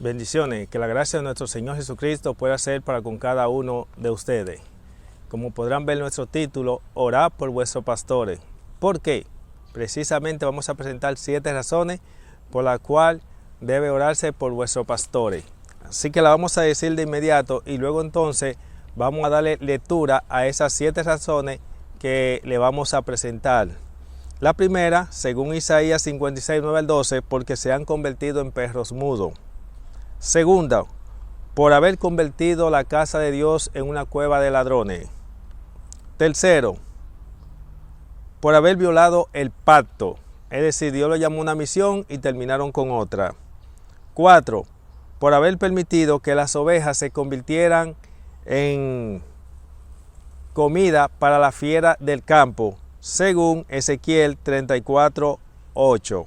Bendiciones, que la gracia de nuestro Señor Jesucristo pueda ser para con cada uno de ustedes. Como podrán ver nuestro título, Orad por vuestros pastores. ¿Por qué? Precisamente vamos a presentar 7 razones por las cuales debe orarse por vuestros pastores. Así que la vamos a decir de inmediato y luego entonces vamos a darle lectura a esas 7 razones que le vamos a presentar. La primera, según Isaías 56, 9 al 12, porque se han convertido en perros mudos. Segunda, por haber convertido la casa de Dios en una cueva de ladrones. Tercero, por haber violado el pacto, es decir, Dios lo llamó a una misión y terminaron con otra. 4, por haber permitido que las ovejas se convirtieran en comida para la fiera del campo, según Ezequiel 34, 8.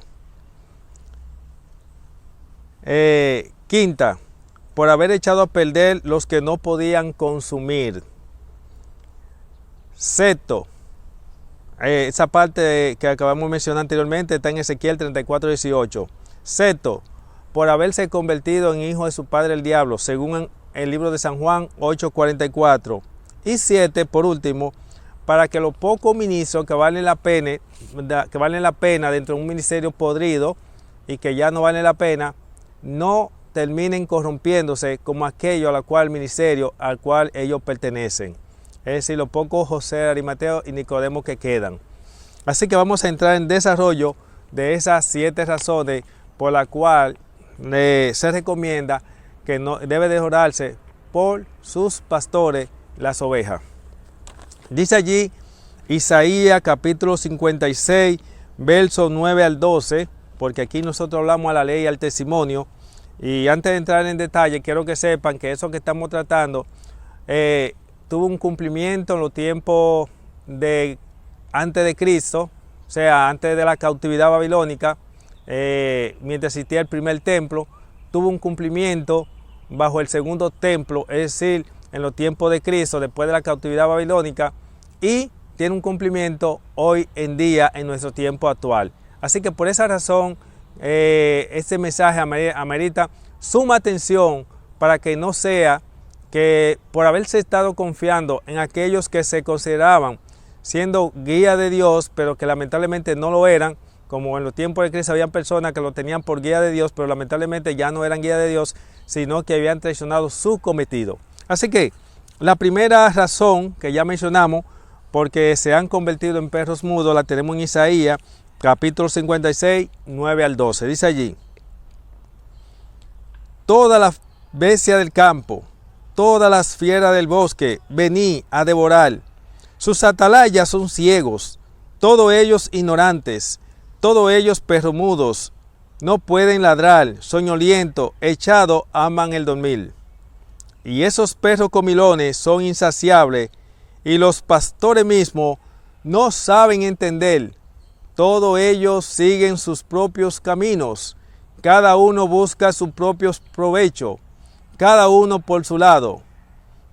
Quinta, por haber echado a perder los que no podían consumir. Sexto, esa parte que acabamos de mencionar anteriormente está en Ezequiel 34, 18. Sexto, por haberse convertido en hijo de su padre el diablo, según el libro de San Juan 8, 44. Y 7, por último, para que los pocos ministros que valen la pena dentro de un ministerio podrido y que ya no vale la pena, no terminen corrompiéndose como aquello a la cual el ministerio al cual ellos pertenecen. Es decir, los pocos José, Arimateo y Nicodemo que quedan. Así que vamos a entrar en desarrollo de esas 7 razones por las cuales se recomienda que no debe de orarse por sus pastores, las ovejas. Dice allí Isaías capítulo 56, versos 9 al 12, porque aquí nosotros hablamos a la ley y al testimonio. Y antes de entrar en detalle, quiero que sepan que eso que estamos tratando tuvo un cumplimiento en los tiempos de antes de Cristo, o sea, antes de la cautividad babilónica, mientras existía el primer templo, tuvo un cumplimiento bajo el segundo templo, es decir, en los tiempos de Cristo, después de la cautividad babilónica, y tiene un cumplimiento hoy en día en nuestro tiempo actual. Así que por esa razón, este mensaje amerita suma atención para que no sea que por haberse estado confiando en aquellos que se consideraban siendo guía de Dios, pero que lamentablemente no lo eran, como en los tiempos de Cristo habían personas que lo tenían por guía de Dios, pero lamentablemente ya no eran guía de Dios, sino que habían traicionado su cometido. Así que la primera razón que ya mencionamos, porque se han convertido en perros mudos, la tenemos en Isaías capítulo 56, 9 al 12. Dice allí: todas las bestias del campo, todas las fieras del bosque, vení a devorar. Sus atalayas son ciegos, todos ellos ignorantes, todos ellos perros mudos, no pueden ladrar, soñolientos, echados aman el dormir. Y esos perros comilones son insaciables, y los pastores mismos no saben entender. Todos ellos siguen sus propios caminos, cada uno busca su propio provecho, cada uno por su lado.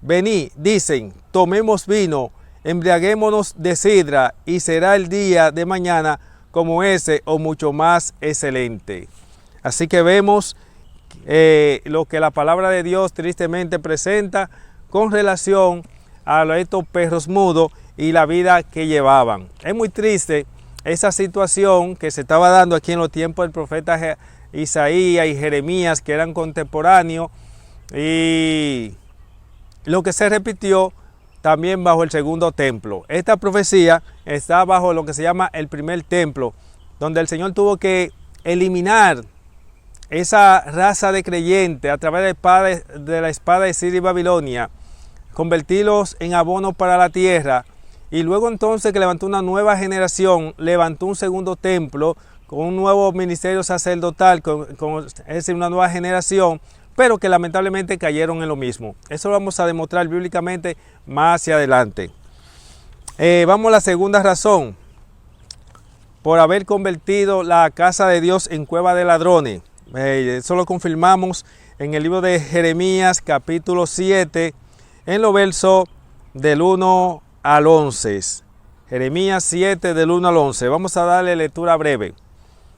Vení, dicen, tomemos vino, embriaguémonos de sidra, y será el día de mañana como ese o mucho más excelente. Así que vemos lo que la palabra de Dios tristemente presenta con relación a estos perros mudos y la vida que llevaban. Es muy triste esa situación que se estaba dando aquí en los tiempos del profeta Isaías y Jeremías, que eran contemporáneos, y lo que se repitió también bajo el segundo templo. Esta profecía está bajo lo que se llama el primer templo, donde el Señor tuvo que eliminar esa raza de creyentes a través de la espada de Siria y Babilonia, convertirlos en abono para la tierra. Y luego entonces que levantó una nueva generación, levantó un segundo templo con un nuevo ministerio sacerdotal, es decir, una nueva generación, pero que lamentablemente cayeron en lo mismo. Eso lo vamos a demostrar bíblicamente más hacia adelante. Vamos a la segunda razón, por haber convertido la casa de Dios en cueva de ladrones. Eso lo confirmamos en el libro de Jeremías capítulo 7, en los versos del 1 al 11. Jeremías 7 del 1 al 11. Vamos a darle lectura breve.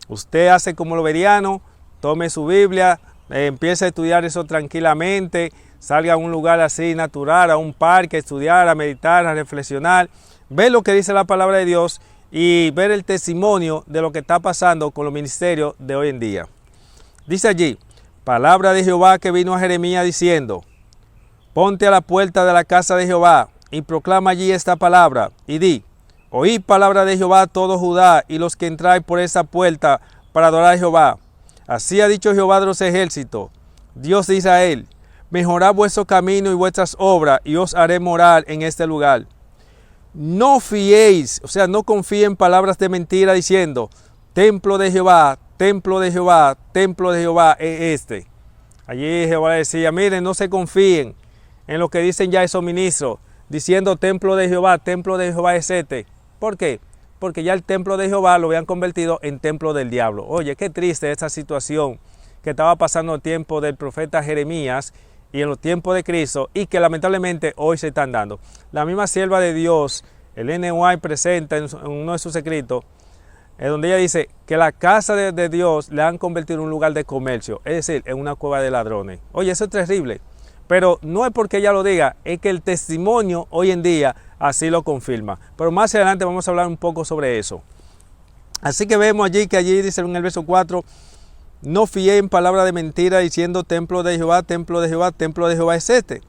Usted hace como los verianos, tome su Biblia, empiece a estudiar eso tranquilamente, salga a un lugar así natural, a un parque, a estudiar, a meditar, a reflexionar, ver lo que dice la palabra de Dios y ver el testimonio de lo que está pasando con los ministerios de hoy en día. Dice allí, palabra de Jehová que vino a Jeremías diciendo, ponte a la puerta de la casa de Jehová y proclama allí esta palabra y di, oíd palabra de Jehová todo Judá y los que entráis por esa puerta para adorar a Jehová. Así ha dicho Jehová de los ejércitos, Dios de Israel, mejorad vuestro camino y vuestras obras y os haré morar en este lugar. No fiéis, o sea, no confíen en palabras de mentira diciendo, templo de Jehová, templo de Jehová, templo de Jehová es este. Allí Jehová decía, miren, no se confíen en lo que dicen ya esos ministros, diciendo templo de Jehová es este. ¿Por qué? Porque ya el templo de Jehová lo habían convertido en templo del diablo. Oye, qué triste esta situación que estaba pasando en el tiempo del profeta Jeremías y en los tiempos de Cristo y que lamentablemente hoy se están dando. La misma sierva de Dios, Ellen White, presenta en uno de sus escritos, donde ella dice que la casa de Dios le han convertido en un lugar de comercio, es decir, en una cueva de ladrones. Oye, eso es terrible, pero no es porque ella lo diga, es que el testimonio hoy en día así lo confirma. Pero más adelante vamos a hablar un poco sobre eso. Así que vemos allí que allí dice en el verso 4, no fié en palabra de mentira diciendo templo de Jehová, templo de Jehová, templo de Jehová es este.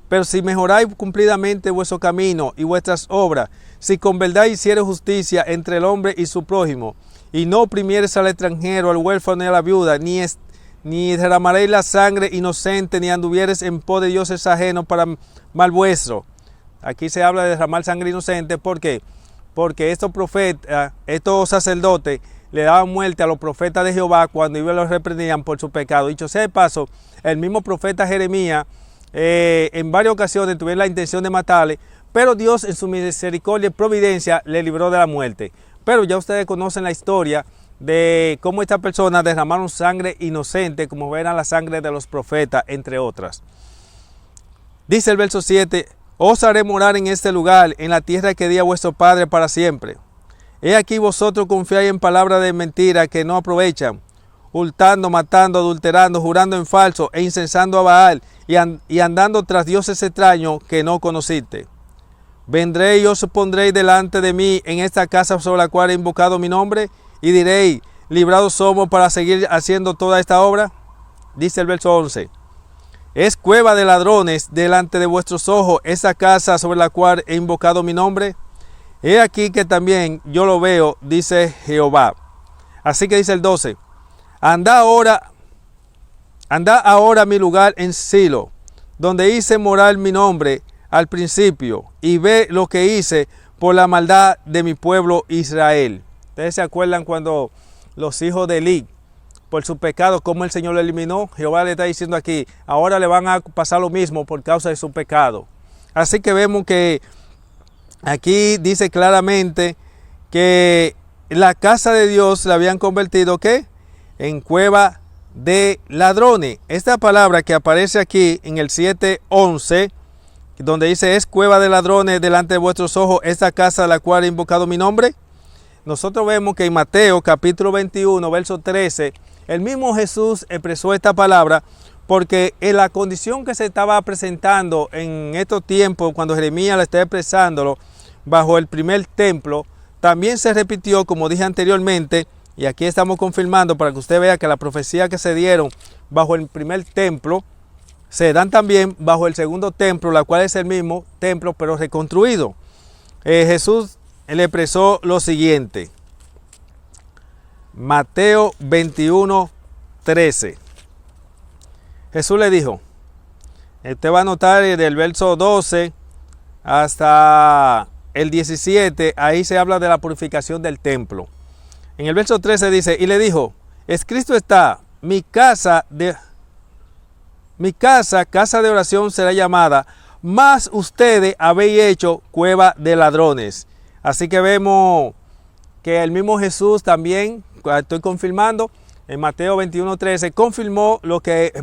Pero si mejoráis cumplidamente vuestro camino y vuestras obras, si con verdad hiciereis justicia entre el hombre y su prójimo, y no oprimiereis al extranjero, al huérfano y a la viuda, ni derramaréis la sangre inocente, ni anduviereis en pos de dioses ajenos para mal vuestro. Aquí se habla de derramar sangre inocente, ¿por qué? Porque estos profetas, estos sacerdotes, le daban muerte a los profetas de Jehová cuando ellos los reprendían por su pecado. Dicho sea de paso, el mismo profeta Jeremías en varias ocasiones tuvieron la intención de matarle, pero Dios en su misericordia y providencia le libró de la muerte. Pero ya ustedes conocen la historia de cómo estas personas derramaron sangre inocente, como era la sangre de los profetas, entre otras. Dice el verso 7, os haré morar en este lugar, en la tierra que di a vuestro padre para siempre. He aquí vosotros confiáis en palabras de mentira que no aprovechan, hurtando, matando, adulterando, jurando en falso e incensando a Baal y andando tras dioses extraños que no conociste. Vendré y os pondréis delante de mí en esta casa sobre la cual he invocado mi nombre y diréis, librados somos para seguir haciendo toda esta obra. Dice el verso 11, es cueva de ladrones delante de vuestros ojos esa casa sobre la cual he invocado mi nombre. He aquí que también yo lo veo, dice Jehová. Así que dice el 12, anda ahora a mi lugar en Silo, donde hice morar mi nombre al principio, y ve lo que hice por la maldad de mi pueblo Israel. Ustedes se acuerdan cuando los hijos de Elí, por su pecado, como el Señor lo eliminó. Jehová le está diciendo aquí, ahora le van a pasar lo mismo por causa de su pecado. Así que vemos que aquí dice claramente que la casa de Dios la habían convertido, ¿qué? En cueva de ladrones. Esta palabra que aparece aquí en el 7:11, donde dice, es cueva de ladrones delante de vuestros ojos esta casa a la cual he invocado mi nombre. Nosotros vemos que en Mateo capítulo 21, verso 13, el mismo Jesús expresó esta palabra porque en la condición que se estaba presentando en estos tiempos, cuando Jeremías le estaba expresándolo bajo el primer templo, también se repitió, como dije anteriormente, y aquí estamos confirmando para que usted vea que la profecía que se dieron bajo el primer templo, se dan también bajo el segundo templo, la cual es el mismo templo, pero reconstruido. Jesús le expresó lo siguiente. Mateo 21:13. Jesús le dijo, usted va a notar del verso 12 hasta el 17, ahí se habla de la purificación del templo. En el verso 13 dice, y le dijo, escrito está, mi casa, casa de oración será llamada, mas ustedes habéis hecho cueva de ladrones. Así que vemos que el mismo Jesús también, estoy confirmando, en Mateo 21:13, confirmó lo que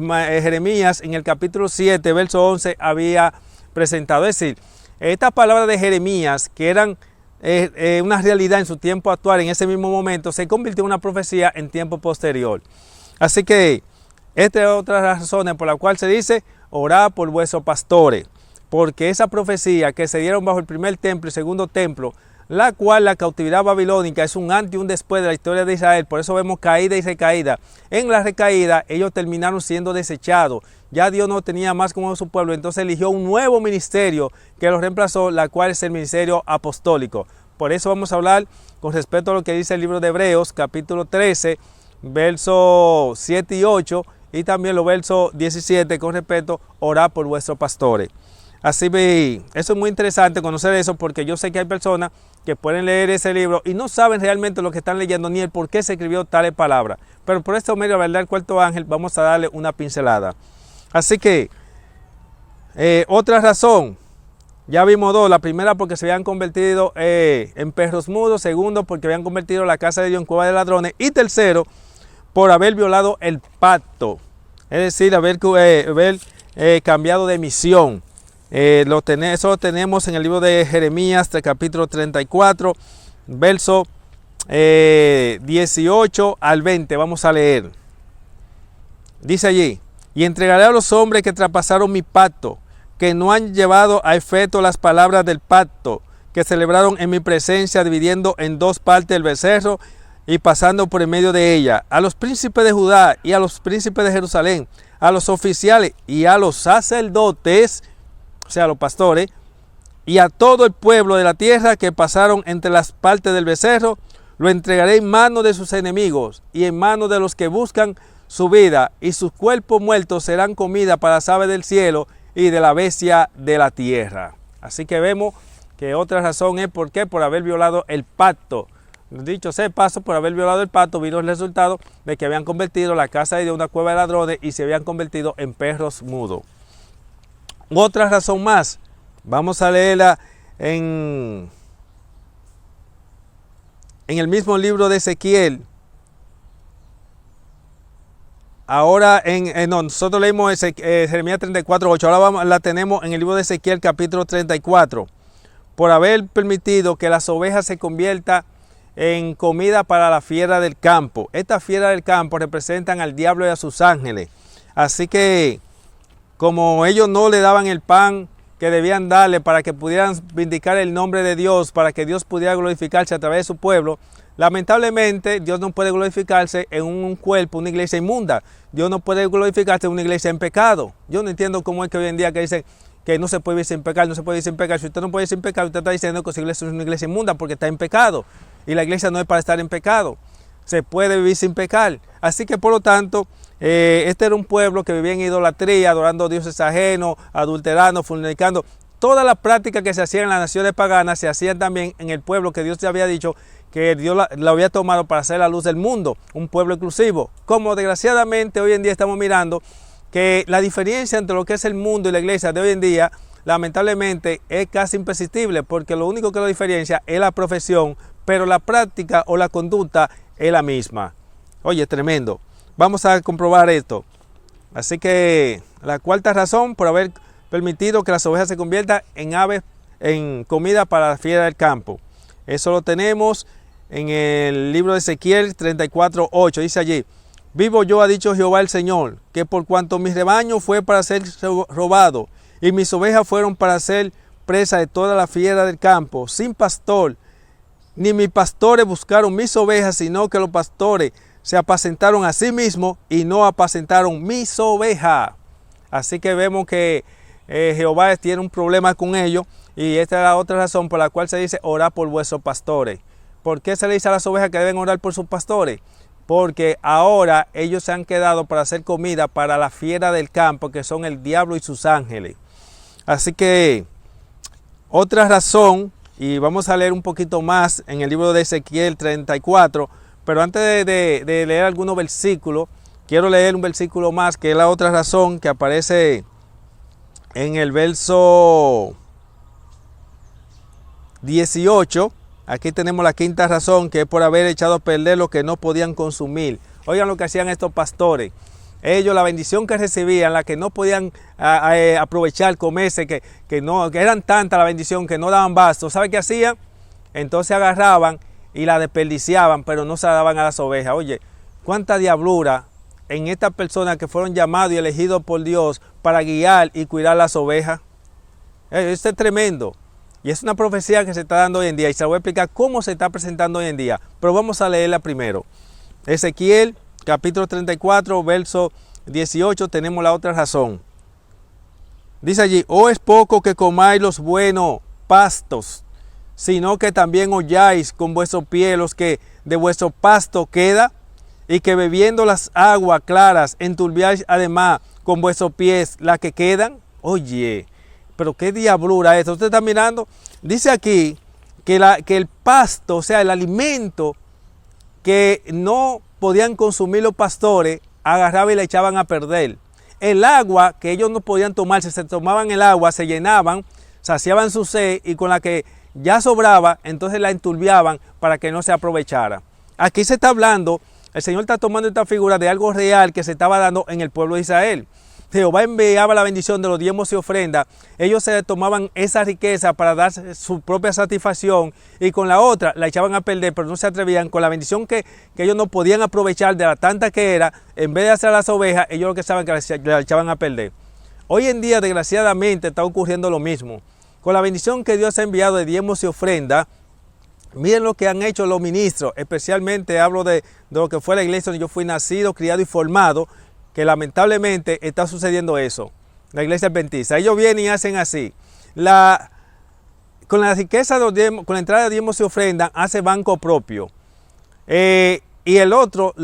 Jeremías en el capítulo 7, verso 11, había presentado. Es decir, estas palabras de Jeremías, que eran una realidad en su tiempo actual, en ese mismo momento, se convirtió en una profecía en tiempo posterior. Así que Esta es otra de las razones por la cual se dice, orad por vuestros pastores, porque esa profecía que se dieron bajo el primer templo y segundo templo, la cual la cautividad babilónica es un antes y un después de la historia de Israel, por eso vemos caída y recaída. En la recaída ellos terminaron siendo desechados, ya Dios no tenía más como su pueblo, entonces eligió un nuevo ministerio que lo reemplazó, la cual es el ministerio apostólico. Por eso vamos a hablar con respecto a lo que dice el libro de Hebreos, capítulo 13, versos 7 y 8, y también los versos 17 con respecto a orar por vuestros pastores. Así ve, eso es muy interesante conocer eso, porque yo sé que hay personas que pueden leer ese libro y no saben realmente lo que están leyendo ni el por qué se escribió tales palabras. Pero por esto medio, ¿verdad?, el cuarto ángel, vamos a darle una pincelada. Así que, otra razón, ya vimos dos. La primera, porque se habían convertido en perros mudos. Segundo, porque habían convertido la casa de Dios en cueva de ladrones. Y tercero, por haber violado el pacto, es decir, haber cambiado de misión. Eso lo tenemos en el libro de Jeremías, del capítulo 34, verso 18 al 20. Vamos a leer. Dice allí, y entregaré a los hombres que traspasaron mi pacto, que no han llevado a efecto las palabras del pacto, que celebraron en mi presencia, dividiendo en dos partes el becerro y pasando por en medio de ella, a los príncipes de Judá y a los príncipes de Jerusalén, a los oficiales y a los sacerdotes, o sea, a los pastores, y a todo el pueblo de la tierra que pasaron entre las partes del becerro, lo entregaré en manos de sus enemigos y en manos de los que buscan su vida, y sus cuerpos muertos serán comida para las aves del cielo y de la bestia de la tierra. Así que vemos que otra razón es por qué, por haber violado el pacto. Dicho sea paso, por haber violado el pacto, vino el resultado de que habían convertido la casa de Dios en una cueva de ladrones y se habían convertido en perros mudos. Otra razón más, vamos a leerla en el mismo de Ezequiel. Ahora, nosotros leímos Jeremías 34, 8, ahora la tenemos en el libro de Ezequiel, capítulo 34. Por haber permitido que las ovejas se conviertan en comida para la fiera del campo. Estas fieras del campo representan al diablo y a sus ángeles. Así que, como ellos no le daban el pan que debían darle para que pudieran vindicar el nombre de Dios, para que Dios pudiera glorificarse a través de su pueblo, lamentablemente Dios no puede glorificarse en un cuerpo, una iglesia inmunda. Dios no puede glorificarse en una iglesia en pecado. Yo no entiendo cómo es que hoy en día que dicen que no se puede vivir sin pecar, no se puede vivir sin pecar. Si usted no puede vivir sin pecar, usted está diciendo que su iglesia es una iglesia inmunda porque está en pecado. Y la iglesia no es para estar en pecado. Se puede vivir sin pecar. Así que por lo tanto, este era un pueblo que vivía en idolatría, adorando a dioses ajenos, adulterando, fornicando. Todas las prácticas que se hacían en las naciones paganas se hacían también en el pueblo que Dios te había dicho que Dios la había tomado para ser la luz del mundo, un pueblo exclusivo. Como desgraciadamente hoy en día estamos mirando que la diferencia entre lo que es el mundo y la iglesia de hoy en día, lamentablemente, es casi imperceptible, porque lo único que lo diferencia es la profesión, pero la práctica o la conducta es la misma. Oye, tremendo. Vamos a comprobar esto. Así que la cuarta razón, por haber permitido que las ovejas se conviertan en aves, en comida para la fiera del campo. Eso lo tenemos en el libro de Ezequiel 34, 8. Dice allí, vivo yo, ha dicho Jehová el Señor, que por cuanto mi rebaño fue para ser robado y mis ovejas fueron para ser presa de toda la fiera del campo, sin pastor, ni mis pastores buscaron mis ovejas, sino que los pastores se apacentaron a sí mismos y no apacentaron mis ovejas. Así que vemos que Jehová tiene un problema con ellos, y esta es la otra razón por la cual se dice orar por vuestros pastores. ¿Por qué se le dice a las ovejas que deben orar por sus pastores? Porque ahora ellos se han quedado para hacer comida para la fiera del campo, que son el diablo y sus ángeles. Así que otra razón, y vamos a leer un poquito más en el libro de Ezequiel 34, pero antes de leer algunos versículos, quiero leer un versículo más, que es la otra razón que aparece en el verso 18. Aquí tenemos la quinta razón, que es por haber echado a perder lo que no podían consumir. Oigan lo que hacían estos pastores. Ellos, la bendición que recibían, la que no podían aprovechar, comerse, que eran tanta la bendición que no daban basto. ¿Sabe qué hacían? Entonces agarraban y la desperdiciaban, pero no se la daban a las ovejas. Oye, cuánta diablura en estas personas que fueron llamados y elegidos por Dios para guiar y cuidar las ovejas? Esto es tremendo. Y es una profecía que se está dando hoy en día. Y se voy a explicar cómo se está presentando hoy en día. Pero vamos a leerla primero. Ezequiel, capítulo 34, verso 18, tenemos la otra razón. Dice allí: ¿O es poco que comáis los buenos pastos, sino que también holláis con vuestros pies los que de vuestro pasto queda? Y que bebiendo las aguas claras enturbiáis además con vuestros pies las que quedan. Oye, pero qué diablura esto. Usted está mirando, dice aquí que el pasto, o sea, el alimento que no podían consumir los pastores, agarraba y le echaban a perder. El agua que ellos no podían tomar, si se tomaban el agua, se llenaban, saciaban su sed, y con la que ya sobraba, entonces la enturbiaban para que no se aprovechara. Aquí se está hablando, el Señor está tomando esta figura de algo real que se estaba dando en el pueblo de Israel. Jehová enviaba la bendición de los diezmos y ofrendas. Ellos se tomaban esa riqueza para dar su propia satisfacción, y con la otra la echaban a perder, pero no se atrevían. Con la bendición que ellos no podían aprovechar de la tanta que era, en vez de hacer las ovejas, ellos lo que saben que la echaban a perder. Hoy en día, desgraciadamente, está ocurriendo lo mismo. Con la bendición que Dios ha enviado de diezmos y ofrendas, miren lo que han hecho los ministros, especialmente hablo de lo que fue la iglesia donde yo fui nacido, criado y formado, que lamentablemente está sucediendo eso. La iglesia adventista, ellos vienen y hacen así. Con la riqueza, con la entrada de diezmos y ofrendas, hace banco propio. Y el otro,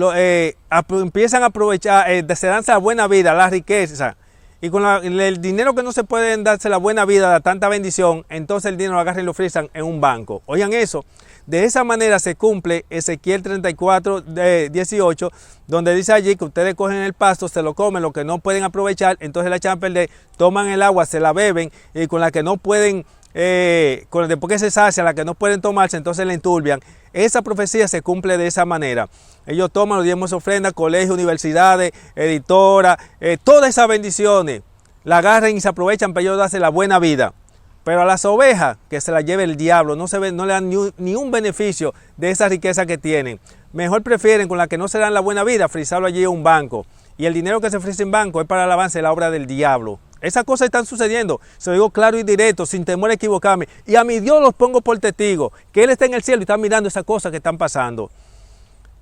empiezan a aprovechar, se dan la buena vida, la riqueza. Y con el dinero que no se pueden darse la buena vida, de tanta bendición, entonces el dinero lo agarran y lo frisan en un banco. Oigan eso. De esa manera se cumple Ezequiel 34, 18, donde dice allí que ustedes cogen el pasto, se lo comen, lo que no pueden aprovechar, entonces la echan a perder, toman el agua, se la beben, y con la que no pueden, después que se sacia, la que no pueden tomarse, entonces la enturbian. Esa profecía se cumple de esa manera. Ellos toman los diezmos, ofrendas, colegios, universidades, editoras, todas esas bendiciones, la agarran y se aprovechan para ellos darse la buena vida. Pero a las ovejas, que se las lleve el diablo, no le dan ni un beneficio de esa riqueza que tienen. Mejor prefieren, con la que no se dan la buena vida, frisarlo allí en un banco. Y el dinero que se frisa en banco es para el avance de la obra del diablo. Esas cosas están sucediendo, se lo digo claro y directo, sin temor a equivocarme. Y a mi Dios los pongo por testigo, que Él está en el cielo y está mirando esas cosas que están pasando.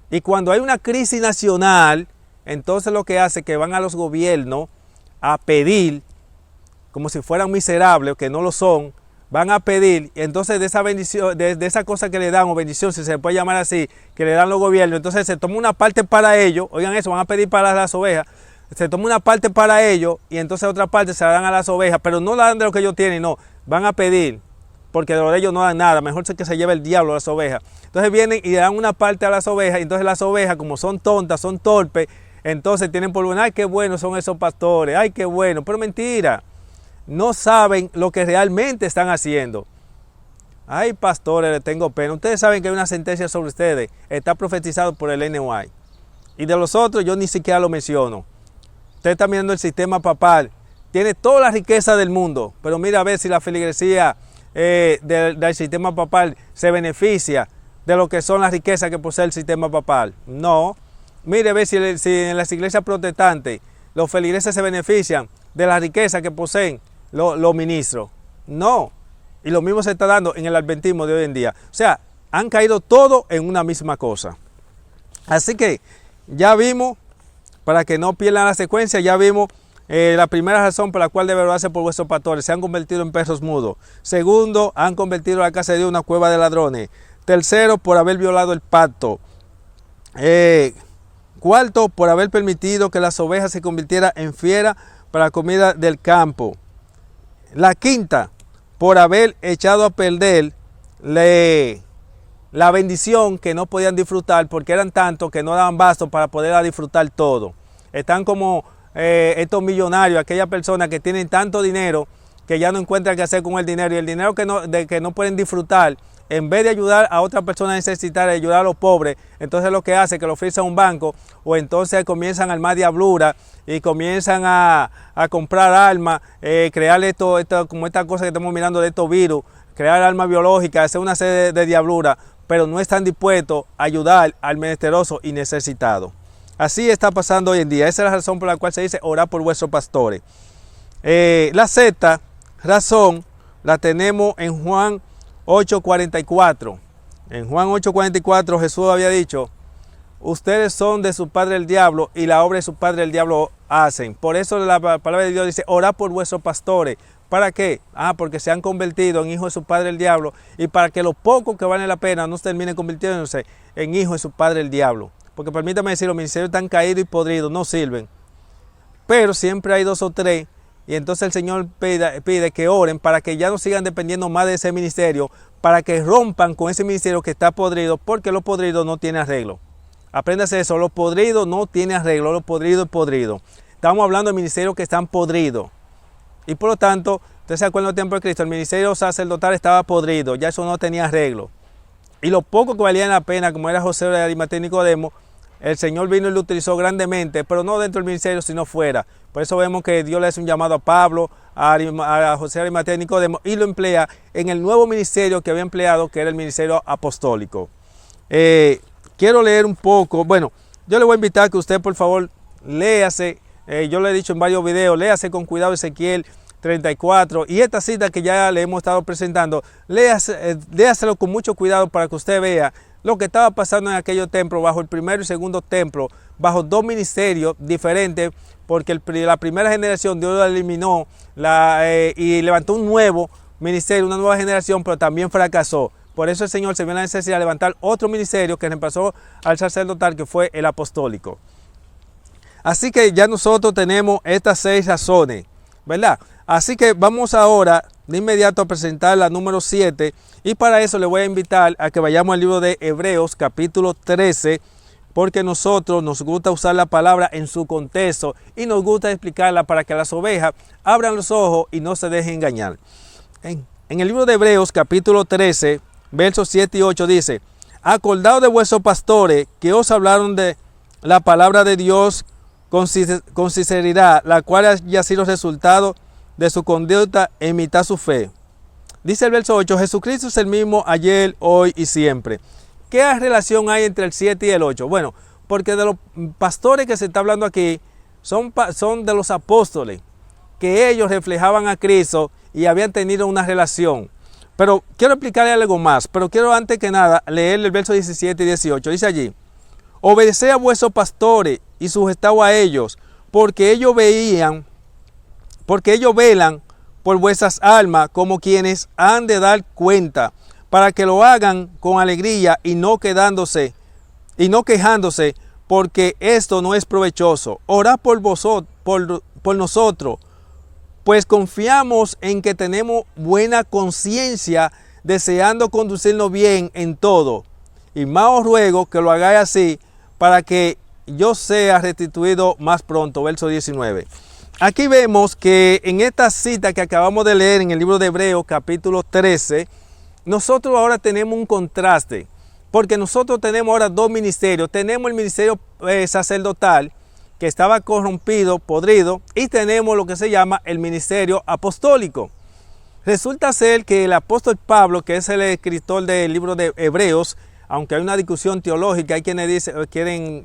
Y cuando hay una crisis nacional, entonces lo que hace es que van a los gobiernos a pedir, como si fueran miserables, que no lo son, van a pedir, y entonces de esa bendición, de esa cosa que le dan, o bendición, si se puede llamar así, que le dan los gobiernos, entonces se toma una parte para ellos. Oigan eso, van a pedir para las ovejas, se toma una parte para ellos, y entonces otra parte se la dan a las ovejas, pero no la dan de lo que ellos tienen, no, van a pedir, porque de lo de ellos no dan nada, mejor que se lleve el diablo a las ovejas. Entonces vienen y le dan una parte a las ovejas, y entonces las ovejas, como son tontas, son torpes, entonces tienen por bueno, ay, qué buenos son esos pastores, ay, qué bueno, pero mentira. No saben lo que realmente están haciendo. Ay, pastores, les tengo pena. Ustedes saben que hay una sentencia sobre ustedes. Está profetizado por el NY. Y de los otros yo ni siquiera lo menciono. Usted está mirando el sistema papal. Tiene toda la riqueza del mundo. Pero mira a ver si la feligresía del sistema papal se beneficia de lo que son las riquezas que posee el sistema papal. No. Mire a ver si en las iglesias protestantes los feligreses se benefician de la riqueza que poseen los ministros. No. Y lo mismo se está dando en el adventismo de hoy en día. O sea, han caído todo en una misma cosa. Así que ya vimos, para que no pierdan la secuencia, ya vimos la primera razón por la cual debe orarse por vuestros pastores. Se han convertido en perros mudos. Segundo, han convertido la casa de Dios en una cueva de ladrones. Tercero, por haber violado el pacto. Cuarto, por haber permitido que las ovejas se convirtieran en fiera para la comida del campo. La quinta, por haber echado a perder la bendición que no podían disfrutar, porque eran tantos que no daban basto para poder disfrutar todo. Están como estos millonarios, aquellas personas que tienen tanto dinero que ya no encuentran qué hacer con el dinero, y el dinero que no pueden disfrutar, en vez de ayudar a otra persona necesitada, ayudar a los pobres, entonces lo que hace es que lo ofrece a un banco, o entonces comienzan a armar diablura y comienzan a comprar armas, crear como esta cosa que estamos mirando de estos virus, crear armas biológicas, hacer una serie de diablura, pero no están dispuestos a ayudar al menesteroso y necesitado. Así está pasando hoy en día. Esa es la razón por la cual se dice orar por vuestros pastores. La sexta razón la tenemos en Juan 8:44. En Juan 8:44 Jesús había dicho: ustedes son de su padre el diablo y la obra de su padre el diablo hacen. Por eso la palabra de Dios dice: orad por vuestros pastores. ¿Para qué? Porque se han convertido en hijos de su padre el diablo, y para que los pocos que valen la pena no terminen convirtiéndose en hijos de su padre el diablo. Porque permítame decir, los ministerios están caídos y podridos, no sirven. Pero siempre hay 2 o 3, y entonces el Señor pide que oren para que ya no sigan dependiendo más de ese ministerio, para que rompan con ese ministerio que está podrido, porque lo podrido no tiene arreglo. Apréndase eso, lo podrido no tiene arreglo, lo podrido es podrido. Estamos hablando de ministerios que están podridos. Y por lo tanto, usted se acuerda en el tiempo de Cristo, el ministerio sacerdotal estaba podrido, ya eso no tenía arreglo. Y lo poco que valía la pena, como era José de Arimatea y Nicodemo, el Señor vino y lo utilizó grandemente, pero no dentro del ministerio, sino fuera. Por eso vemos que Dios le hace un llamado a Pablo, a José de Arimatea y Nicodemo, y lo emplea en el nuevo ministerio que había empleado, que era el ministerio apostólico. Quiero leer un poco. Bueno, yo le voy a invitar a que usted, por favor, léase. Yo le he dicho en varios videos, léase con cuidado Ezequiel 34. Y esta cita que ya le hemos estado presentando, léaselo con mucho cuidado para que usted vea lo que estaba pasando en aquellos templos, bajo el primero y segundo templo, bajo 2 ministerios diferentes, porque la primera generación Dios la eliminó y levantó un nuevo ministerio, una nueva generación, pero también fracasó. Por eso el Señor se vio la necesidad de levantar otro ministerio que reemplazó al sacerdotal, que fue el apostólico. Así que ya nosotros tenemos estas 6 razones, ¿verdad? Así que vamos ahora de inmediato a presentar la número 7, y para eso le voy a invitar a que vayamos al libro de Hebreos capítulo 13, porque nosotros nos gusta usar la palabra en su contexto y nos gusta explicarla para que las ovejas abran los ojos y no se dejen engañar. En el libro de Hebreos capítulo 13, versos 7 y 8 dice: acordaos de vuestros pastores que os hablaron de la palabra de Dios con sinceridad, la cual haya sido resultado de su conducta en imitar su fe. Dice el verso 8: Jesucristo es el mismo ayer, hoy y siempre. ¿Qué relación hay entre el 7 y el 8? Bueno, porque de los pastores que se está hablando aquí son de los apóstoles, que ellos reflejaban a Cristo y habían tenido una relación. Pero quiero explicarle algo más, pero quiero antes que nada leer el verso 17 y 18. Dice allí: obedeced a vuestros pastores y sujetaos a ellos, porque ellos velan por vuestras almas como quienes han de dar cuenta, para que lo hagan con alegría y no quejándose, porque esto no es provechoso. Orad por nosotros, pues confiamos en que tenemos buena conciencia, deseando conducirnos bien en todo. Y más os ruego que lo hagáis así, para que yo sea restituido más pronto. Verso 19. Aquí vemos que en esta cita que acabamos de leer en el libro de Hebreos capítulo 13, nosotros ahora tenemos un contraste, porque nosotros tenemos ahora 2 ministerios. Tenemos el ministerio sacerdotal, que estaba corrompido, podrido, y tenemos lo que se llama el ministerio apostólico. Resulta ser que el apóstol Pablo, que es el escritor del libro de Hebreos, aunque hay una discusión teológica, hay quienes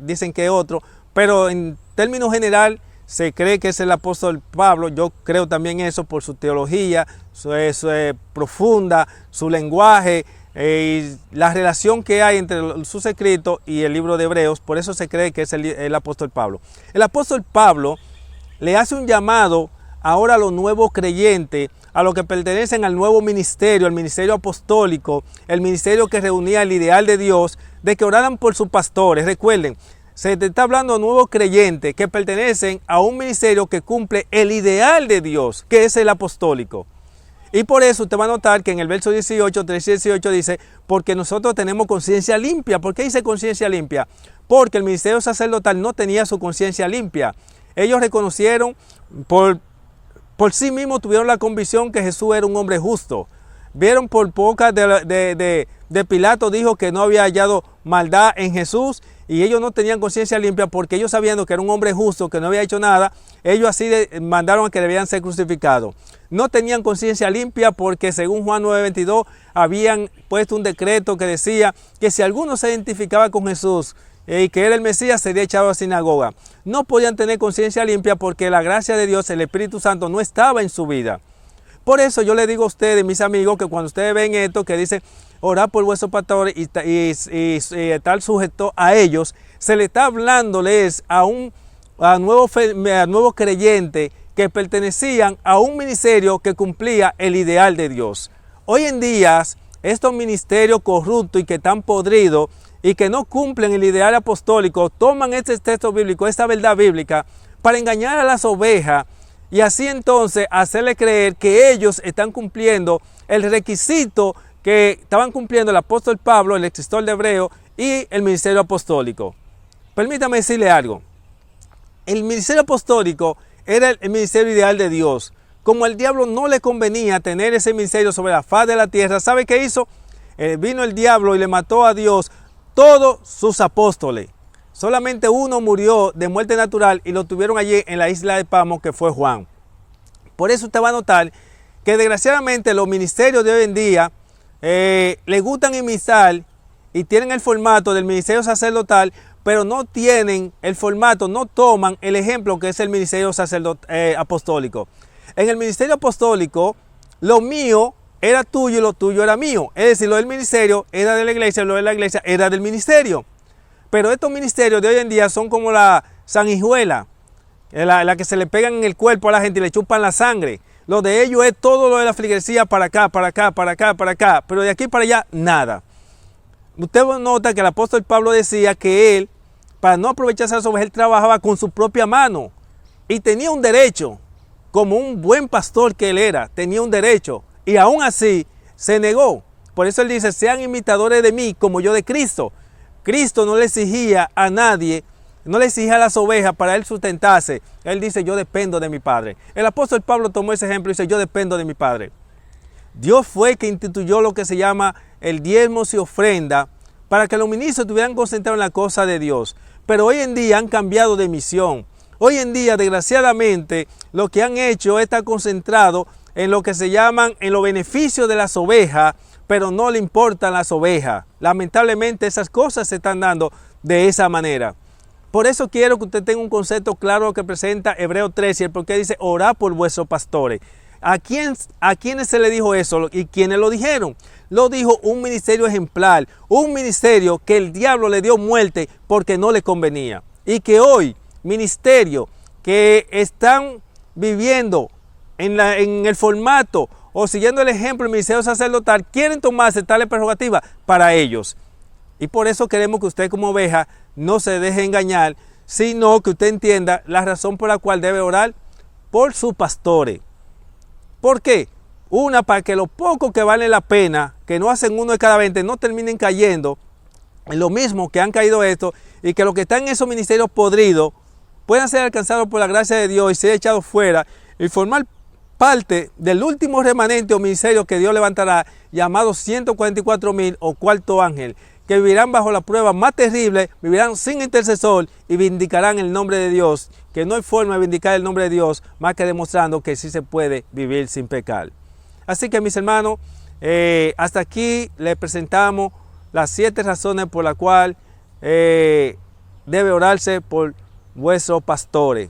dicen que otro, pero en términos general se cree que es el apóstol Pablo. Yo creo también eso por su teología, su profunda, su lenguaje, y la relación que hay entre sus escritos y el libro de Hebreos. Por eso se cree que es el apóstol Pablo. El apóstol Pablo le hace un llamado ahora a los nuevos creyentes, a los que pertenecen al nuevo ministerio, el ministerio apostólico, el ministerio que reunía el ideal de Dios, de que oraran por sus pastores. Recuerden, se te está hablando de nuevos creyentes que pertenecen a un ministerio que cumple el ideal de Dios, que es el apostólico. Y por eso usted va a notar que en el verso 18, 13 y 18 dice: porque nosotros tenemos conciencia limpia. ¿Por qué dice conciencia limpia? Porque el ministerio sacerdotal no tenía su conciencia limpia. Ellos reconocieron, por sí mismos tuvieron la convicción que Jesús era un hombre justo. Vieron por boca de Pilato, dijo que no había hallado maldad en Jesús, y ellos no tenían conciencia limpia porque ellos, sabiendo que era un hombre justo, que no había hecho nada, ellos así mandaron a que debían ser crucificados. No tenían conciencia limpia porque, según Juan 9:22, habían puesto un decreto que decía que si alguno se identificaba con Jesús, y que era el Mesías, sería echado a la sinagoga. No podían tener conciencia limpia porque la gracia de Dios, el Espíritu Santo, no estaba en su vida. Por eso yo le digo a ustedes, mis amigos, que cuando ustedes ven esto que dice orar por vuestros pastores y tal sujeto a ellos, se le está hablándoles a nuevos creyentes que pertenecían a un ministerio que cumplía el ideal de Dios. Hoy en día, estos ministerios corruptos y que están podridos y que no cumplen el ideal apostólico, toman este texto bíblico, esta verdad bíblica, para engañar a las ovejas y así entonces hacerle creer que ellos están cumpliendo el requisito que estaban cumpliendo el apóstol Pablo, el escritor de Hebreo y el ministerio apostólico. Permítame decirle algo. El ministerio apostólico era el ministerio ideal de Dios. Como al diablo no le convenía tener ese ministerio sobre la faz de la tierra, ¿sabe qué hizo? Vino el diablo y le mató a Dios todos sus apóstoles. Solamente uno murió de muerte natural y lo tuvieron allí en la isla de Patmos, que fue Juan. Por eso usted va a notar que desgraciadamente los ministerios de hoy en día le gustan imitar y tienen el formato del ministerio sacerdotal, pero no tienen el formato, no toman el ejemplo que es el ministerio apostólico. En el ministerio apostólico, lo mío era tuyo y lo tuyo era mío. Es decir, lo del ministerio era de la iglesia, lo de la iglesia era del ministerio. Pero estos ministerios de hoy en día son como la sanguijuela, la que se le pegan en el cuerpo a la gente y le chupan la sangre. Lo de ellos es todo lo de la feligresía para acá, para acá, para acá, para acá. Pero de aquí para allá, nada. Usted nota que el apóstol Pablo decía que él, para no aprovecharse de las ovejas, él trabajaba con su propia mano. Y tenía un derecho, como un buen pastor que él era, tenía un derecho. Y aún así se negó. Por eso él dice, sean imitadores de mí como yo de Cristo. Cristo no le exigía a nadie, no le exigía a las ovejas para él sustentarse. Él dice, yo dependo de mi Padre. El apóstol Pablo tomó ese ejemplo y dice, yo dependo de mi Padre. Dios fue que instituyó lo que se llama el diezmo y ofrenda para que los ministros estuvieran concentrados en la cosa de Dios. Pero hoy en día han cambiado de misión. Hoy en día, desgraciadamente, lo que han hecho es estar concentrado en lo que se llaman, en los beneficios de las ovejas, pero no le importan las ovejas. Lamentablemente esas cosas se están dando de esa manera. Por eso quiero que usted tenga un concepto claro que presenta Hebreo 13, porque dice, orad por vuestros pastores. ¿A quiénes se le dijo eso y quiénes lo dijeron? Lo dijo un ministerio ejemplar, un ministerio que el diablo le dio muerte porque no le convenía. Y que hoy, ministerios que están viviendo en el formato o siguiendo el ejemplo del ministerio sacerdotal, quieren tomarse tales prerrogativas para ellos. Y por eso queremos que usted como oveja no se deje engañar, sino que usted entienda la razón por la cual debe orar por sus pastores. ¿Por qué? Una, para que lo poco que vale la pena, que no hacen uno de cada 20, no terminen cayendo en lo mismo que han caído estos, y que los que están en esos ministerios podridos puedan ser alcanzados por la gracia de Dios y ser echados fuera y formar parte del último remanente o ministerio que Dios levantará, llamado 144,000 o cuarto ángel, que vivirán bajo la prueba más terrible, vivirán sin intercesor y vindicarán el nombre de Dios, que no hay forma de vindicar el nombre de Dios más que demostrando que sí se puede vivir sin pecar. Así que, mis hermanos, hasta aquí les presentamos las 7 razones por las cuales debe orarse por vuestros pastores.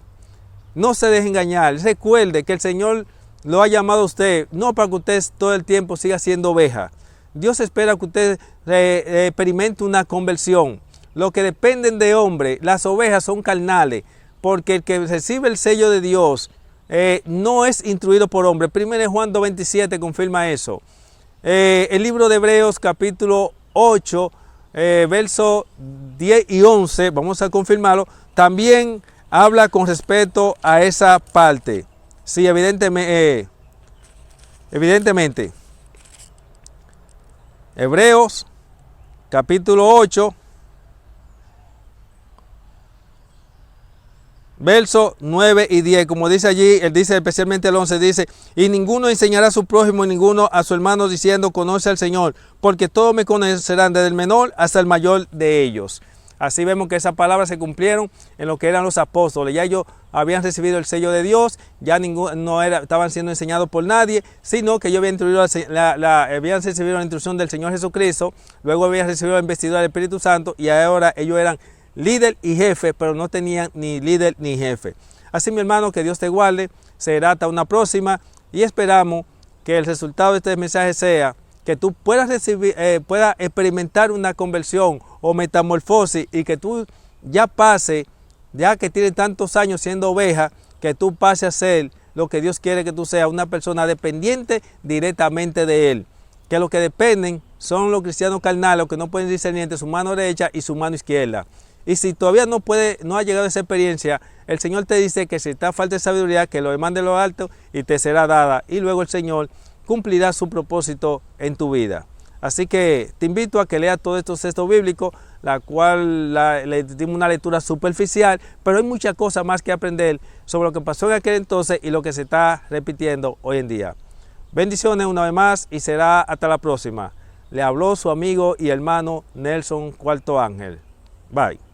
No se deje engañar. Recuerde que el Señor lo ha llamado a usted, no para que usted todo el tiempo siga siendo oveja. Dios espera que usted experimente una conversión. Los que dependen de hombre, las ovejas son carnales, porque el que recibe el sello de Dios no es instruido por hombre. 1 Juan 2:27 confirma eso. El libro de Hebreos capítulo 8, versos 10 y 11, vamos a confirmarlo, también habla con respecto a esa parte. Sí, evidentemente. Hebreos capítulo 8, versos 9 y 10, como dice allí, él dice especialmente el 11, dice, y ninguno enseñará a su prójimo, y ninguno a su hermano, diciendo, conoce al Señor, porque todos me conocerán, desde el menor hasta el mayor de ellos. Así vemos que esas palabras se cumplieron en lo que eran los apóstoles. Ya ellos habían recibido el sello de Dios, ya estaban siendo enseñados por nadie, sino que ellos habían recibido la instrucción del Señor Jesucristo, luego habían recibido la investidura del Espíritu Santo y ahora ellos eran líder y jefe, pero no tenían ni líder ni jefe. Así, mi hermano, que Dios te guarde. Será hasta una próxima y esperamos que el resultado de este mensaje sea que tú puedas puedas experimentar una conversión o metamorfosis y que tú ya pase, ya que tienes tantos años siendo oveja, que tú pases a ser lo que Dios quiere que tú seas, una persona dependiente directamente de Él. Que los que dependen son los cristianos carnales, los que no pueden discernir entre su mano derecha y su mano izquierda. Y si todavía no ha llegado a esa experiencia, el Señor te dice que si está falta de sabiduría, que lo demande lo alto y te será dada. Y luego el Señor cumplirá su propósito en tu vida. Así que te invito a que leas todos estos textos bíblicos, la cual le dimos una lectura superficial, pero hay muchas cosas más que aprender sobre lo que pasó en aquel entonces y lo que se está repitiendo hoy en día. Bendiciones una vez más y será hasta la próxima. Le habló su amigo y hermano Nelson Cuarto Ángel. Bye.